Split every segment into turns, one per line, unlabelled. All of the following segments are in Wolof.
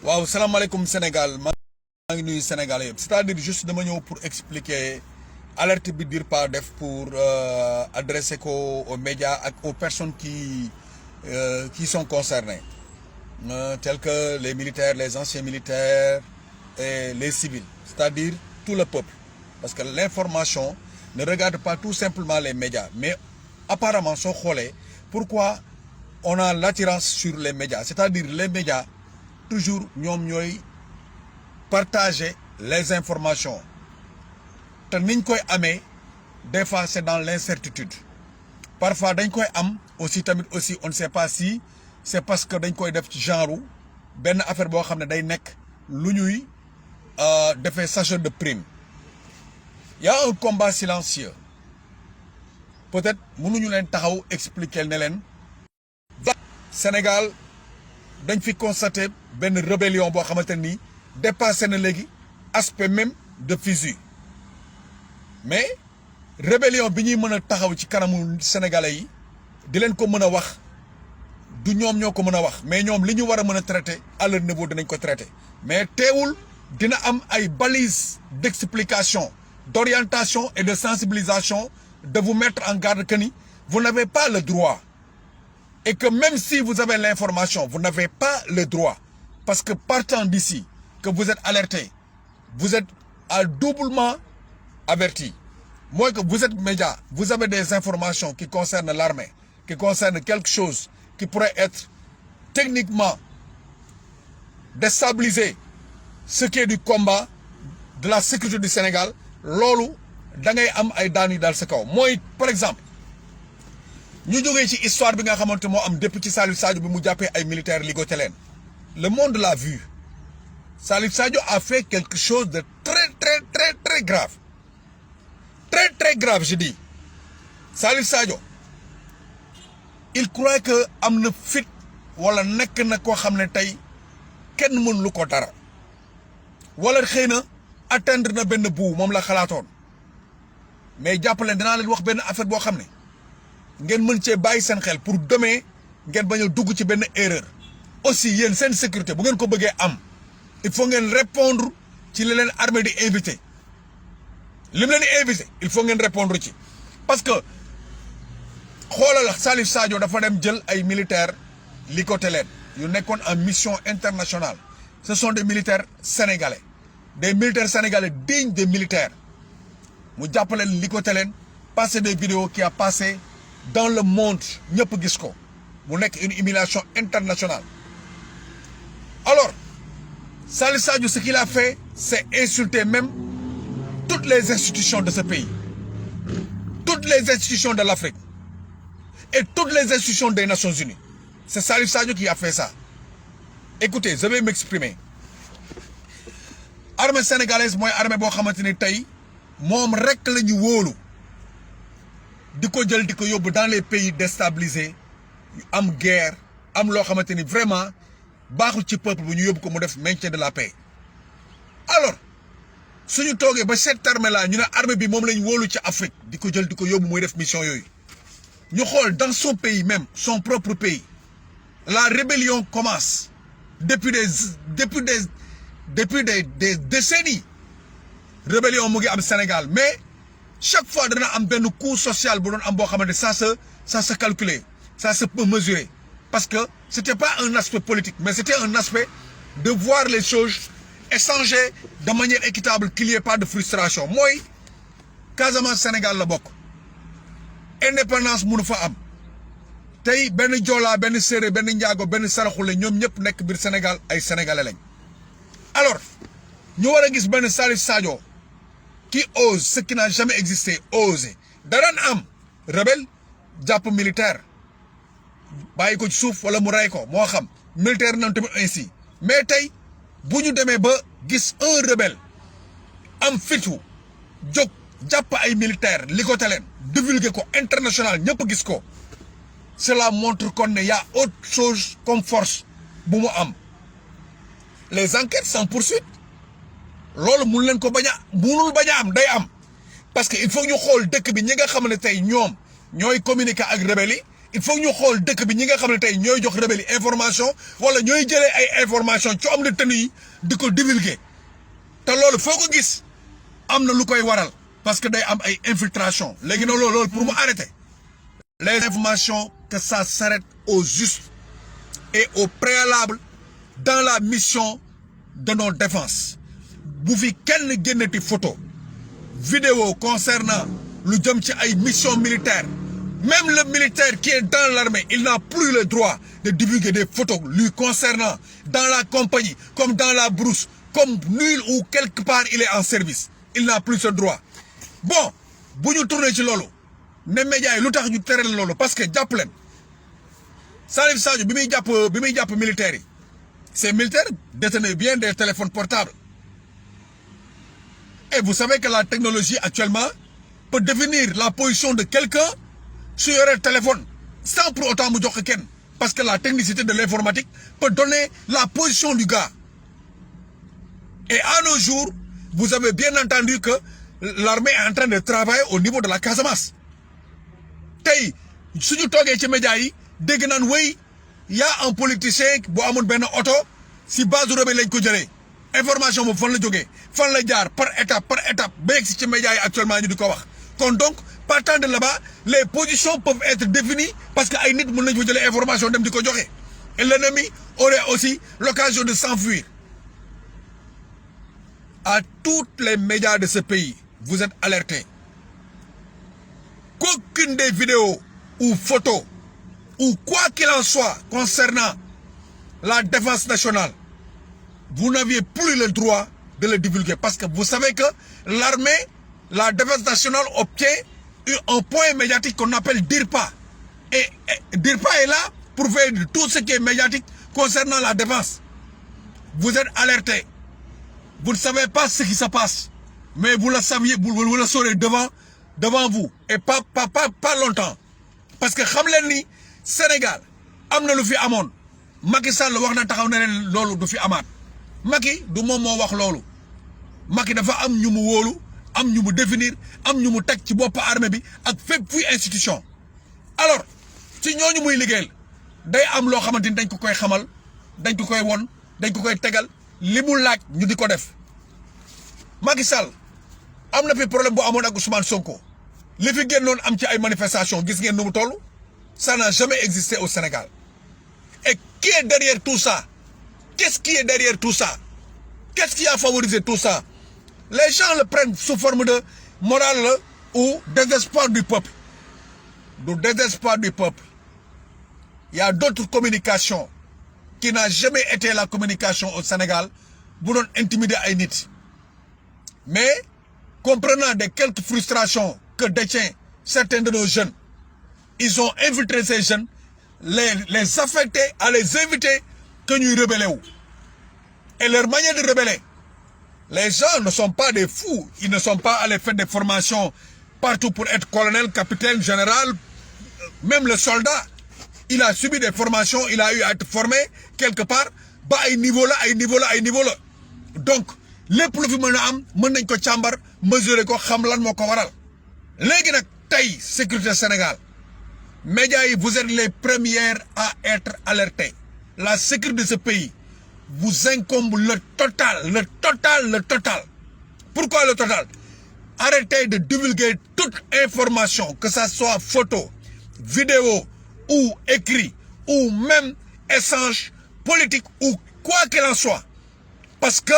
waaw salaamaaleykum Sénégal maa ngi nuyu Sénégal yëpp c'est-à-dire juste dama ñëw pour expliquer alerte bi DIRPA def pour adresser ko aux médias ak aux personnes qui sont concernées tels que les militaires, les anciens militaires et les civils, c'est-à-dire tout le peuple. Parce que l'information ne regarde pas tout simplement les médias, mais apparemment soo xoolee pourquoi on a l'attirance sur les médias, c'est-à-dire les médias toujours ñoom ñooy partager les informations te niñ koy amee des fois c'est dans l'incertitude, parfois dañ koy am aussi tamit aussi on ne sait pas si c'est parce que dañ koy def ci genre benn affaire boo xam ne day nekk lu ñuy defee sachet de prime. Il y a un combat silencieux, peut-être mënuñu leen taxaw expliquer ne leen Sénégal dañ fi constater benn rébellion boo xamante ni dépassé na léegi aspect même de fusil, mais rébellion bi ñuy mën a taxaw ci kanamu sénégalais yi di leen ko mën a wax du ñoom ñoo ko mën a wax, mais ñoom li ñu war a mën a traiter à leur niveau dinañ ko traiter, mais teewul dina am ay balises d'explication, d'orientation et de sensibilisation de vous mettre en garde que ni vous n'avez pas le droit, et que même si vous avez l'information vous n'avez pas le droit, parce que partant d'ici que vous êtes alerté, vous êtes à doublement averti. Moi que vous êtes média, vous avez des informations qui concernent l'armée, qui concernent quelque chose qui pourrait être techniquement déstabiliser ce qui est du combat de la sécurité du Sénégal, loolu da ngay am ay daan yu dal sa kaw. Mooy par exemple ñu jógee ci histoire bi nga xamante moo am depuis ci Salif Sadio bi mu jàppee ay militaires ligoté leen. Le monde l'a vu. Salif Sadio a fait quelque chose de très grave. Très grave, je dis. Salif Sadio, il croit que am na fit wala nekk na koo xam ne tey kenn mën lu ko dara, wala xëy na atteindre na benn bout moom la xalaatoon, mais jàpp leen dinaa leen wax benn affaire boo xam ne ngeen mën cee bàyyi seen xel pour demain ngeen bañ a dugg ci benn erreur. Aussi yéen seen sécurité bu ngeen ko bëggee am il faut ngeen répondre ci li leen armée di invité, li mu leen di invité il faut ngeen répondre ci, parce que xoolal Salif Sadio dafa dem jël ay militaires ligoté leen yu nekkoon en mission internationale. Ce sont des militaires sénégalais dignes des militaires. mu jàpp leen ligoté leen, passer des vidéos qui a passé dans le monde ñëpp gis ko mu nekk une humiliation internationale. Alors Salif Sadio, ce qu'il a fait c'est insulter même toutes les institutions de ce pays, toutes les institutions de l'Afrique et toutes les institutions des Nations Unies. C'est Salif Sadio qui a fait ça. Écoutez, je vais m'exprimer. Armée sénégalaise mooy armée boo xamante ni tey moom rek la ñu wóolu di ko jël di ko yóbbu dans les pays déstabilisés yu am guerre, am loo xamante ni vraiment baaxul ci peuple bu ñu yóbbu ko mu def maintien de la paix. Alors suñu toogee ba cette armée là ñu ne armée bi moom lañ wóolu ci Afrique di ko jël di ko yóbbu muy def mission yooyu, ñu xool dans son pays même, son propre pays, la rébellion commence depuis des décennies. Rébellion mu ngi am Sénégal, mais chaque fois dana am benn coût social bu doon am boo xamante ça se calculait, ça se peut mesurer, parce que c'était pas un aspect politique, mais c'était un aspect de voir les choses échanger de manière équitable, qu'il n'y ait pas de frustration. Mooy Casamance Sénégal la bokk, indépendance mënu fa am tey benn Joola, benn Séeréer, benn Njaago, benn Saraxule ñoom ñëpp nekk biir Sénégal ay sénégalais lañ. Alors ñu war a gis benn Salif Sadio qui ose ce qui n'a jamais existé, osé daraan am rebelle jàpp militaire bàyyi ko ci suuf wala mu ray ko, moo xam militaire nan tamit ainsi. Mais tey bu ñu demee ba gis un rebelle am fitu jóg jàpp ay militaire ligoté leen, divulguer ko international ñëpp gis ko, cela montre qu'on ne y a autre chose comme force bu mu am. Les enquêtes sans poursuite loolu mun leen ko munul bañ a am, day am, parce que il faut ñu xool dëkk bi ñi nga xam ne tey ñoom ñooy communiquer ak rebelle yi il faut ñu xool dëkk bi ñi nga xam ne tey ñooy jox rebelle yi information wala ñooy jëlee ay information ci homme de tenue yi di ko divulguer te loolu foo ko gis am na lu koy waral parce que day am ay infiltration léegi nag loolu pour mu arrêter les informations que ça s'arrête au juste et au préalable dans la mission de nos défenses bu fi kenn génnati photo vidéo concernant lu jëm ci ay mission militaire. Même le militaire qui est dans l'armée, il n'a plus le droit de divulguer des photos lui concernant dans la compagnie, comme dans la brousse, comme nul ou quelque part il est en service. Il n'a plus ce droit. Bon, si nous tournons sur lolo, les médias, nous avons terre lolo parce que Diaplen, Salif Sadio, bimi diap militaire, ces militaires détenaient bien des téléphones portables. Et vous savez que la technologie actuellement peut devenir la position de quelqu'un sur le téléphone, sans pour autant me dire quelqu'un. Parce que la technicité de l'informatique peut donner la position du gars. Et à nos jours, vous avez bien entendu que l'armée est en train de travailler au niveau de la Casamance. Tay, si nous togué ci médias yi, dégg nan wey, y a un politicien bu amone ben auto si base rebelle lañ ko jëlé. Information bu fan la joggé, fan la jaar par étape ba yegg ci médias yi actuellement ñu diko wax. Kon donc partant de là-bas, les positions peuvent être définies parce que ay nit mën nañ fa jëlé information dem diko joxé. Et l'ennemi aurait aussi l'occasion de s'enfuir. À tous les médias de ce pays, vous êtes alertés qu'aucune des vidéos ou photos ou quoi qu'il en soit concernant la défense nationale, vous n'aviez plus le droit de le divulguer parce que vous savez que l'armée, la défense nationale obtient un point médiatique qu'on appelle DIRPA. Et DIRPA est là pour faire tout ce qui est médiatique concernant la défense. Vous êtes alertés. Vous ne savez pas ce qui se passe, mais vous le saviez, vous le saurez devant vous. Et pas longtemps. Parce que xam leen ni Sénégal am na lu fi amoon Macky Sall wax na taxaw na leen loolu du fi amaat Macky du moom moo wax loolu Macky dafa am ñu mu wóolu am ñu mu définir am ñu mu teg ci bopp armée bi ak fépp fuy institution. Alors ci ñooñu muy liggéeyal day am loo xamante ni dañ ko koy xamal dañ ko koy won dañ ko koy tegal li mu laaj ñu di ko def. Macky Sall am na fi problème bu amoon ak Ousmane Sonko li fi génnoon am ci ay manifestations gis ngeen nu mu toll ça n'a jamais existé au Sénégal. Et qui est derrière tout ça? Qu'est-ce qui est derrière tout ça? Qu'est-ce qui a favorisé tout ça? Les gens le prennent sous forme de morale ou désespoir du peuple. Du désespoir du peuple. Il y a d'autres communications qui n'a jamais été la communication au Sénégal pour non intimider ay nit. Mais comprenant des quelques frustrations que détient certains de nos jeunes, ils ont infiltré ces jeunes, les affecter, à les inviter que nous rebellons. Et leur manière de rebeller, les gens ne sont pas des fous, ils ne sont pas allés faire des formations partout pour être colonel, capitaine, général, même le soldat. Il a subi des formations, il a eu à être formé quelque part, bah à un niveau là, à un niveau là, à un niveau là. Donc, les profils mën nañ ko càmbar mesurer ko xam lan moo ko waral léegi nag tey sécurité Sénégal médias yi vous êtes les premières à être alertés. La sécurité de ce pays vous incombe le total. Pourquoi le total? Arrêtez de divulguer toute information, que ça soit photo, vidéo ou écrit ou même échange politique ou quoi qu'il en soit. Parce que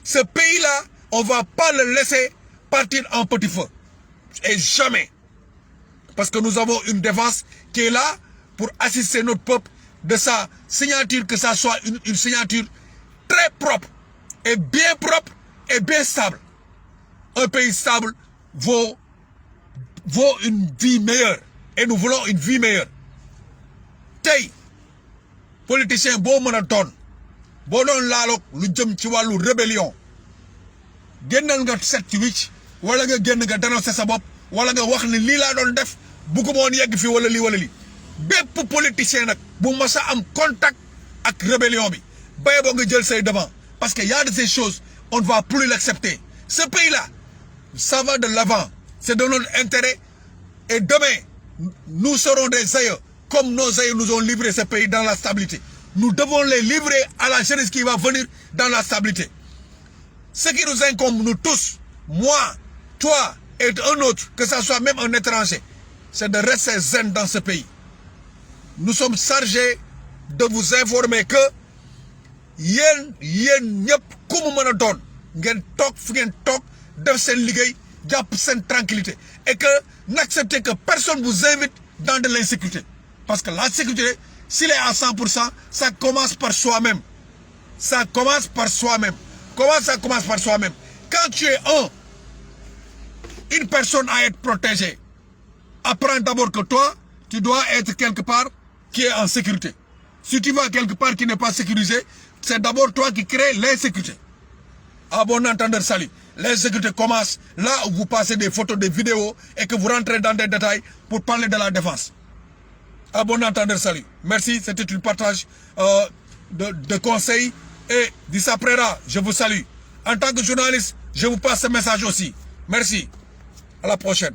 ce pays-là, on ne va pas le laisser partir en petit feu. Et jamais. Parce que nous avons une défense qui est là pour assister notre peuple de sa signature, que ça soit une signature très propre et bien stable. Un pays stable vaut une vie meilleure. Et nous voulons une vie meilleure. Tay, politicien beau monotone, boo doon laaloog lu jëm ci wàllu rébellion génnal nga set ci wicc wala nga génn nga dénoncer sa bopp wala nga wax ne lii laa doon def bugguma woon yegg fii wala lii bépp politicien nag bu mas a am contact ak rébellion bi baye boo nga jël say devant parce que y a de ces choses on ne va plus l'accepter. Ce pays-là ça va de l'avant, c'est de notre intérêt et demain nous serons des aïeux comme nos aïeux nous ont livré ce pays dans la stabilité, nous devons les livrer à la jeunesse qui va venir dans la stabilité. Ce qui nous incombe, nous tous, moi, toi et un autre, que ce soit même un étranger, c'est de rester zen dans ce pays. Nous sommes chargés de vous informer que yen ñep ku mu mën a doon ngeen toog fi ngeen toog def seen liggéey jàpp seen tranquillité et que n'acceptez que personne vous invite dans de l'insécurité. Parce que la sécurité, s'il est à 100%, ça commence par soi-même. Ça commence par soi-même. Comment ça commence par soi-même? Quand tu es une personne à être protégée, apprends d'abord que toi, tu dois être quelque part qui est en sécurité. Si tu vas quelque part qui n'est pas sécurisé, c'est d'abord toi qui crée l'insécurité. À bon entendeur, salut. L'insécurité commence là où vous passez des photos, des vidéos et que vous rentrez dans des détails pour parler de la défense. À bon entendeur, salut. Merci, c'était un partage de conseils. Et Dissa Prera, je vous salue. En tant que journaliste, je vous passe ce message aussi. Merci. À la prochaine.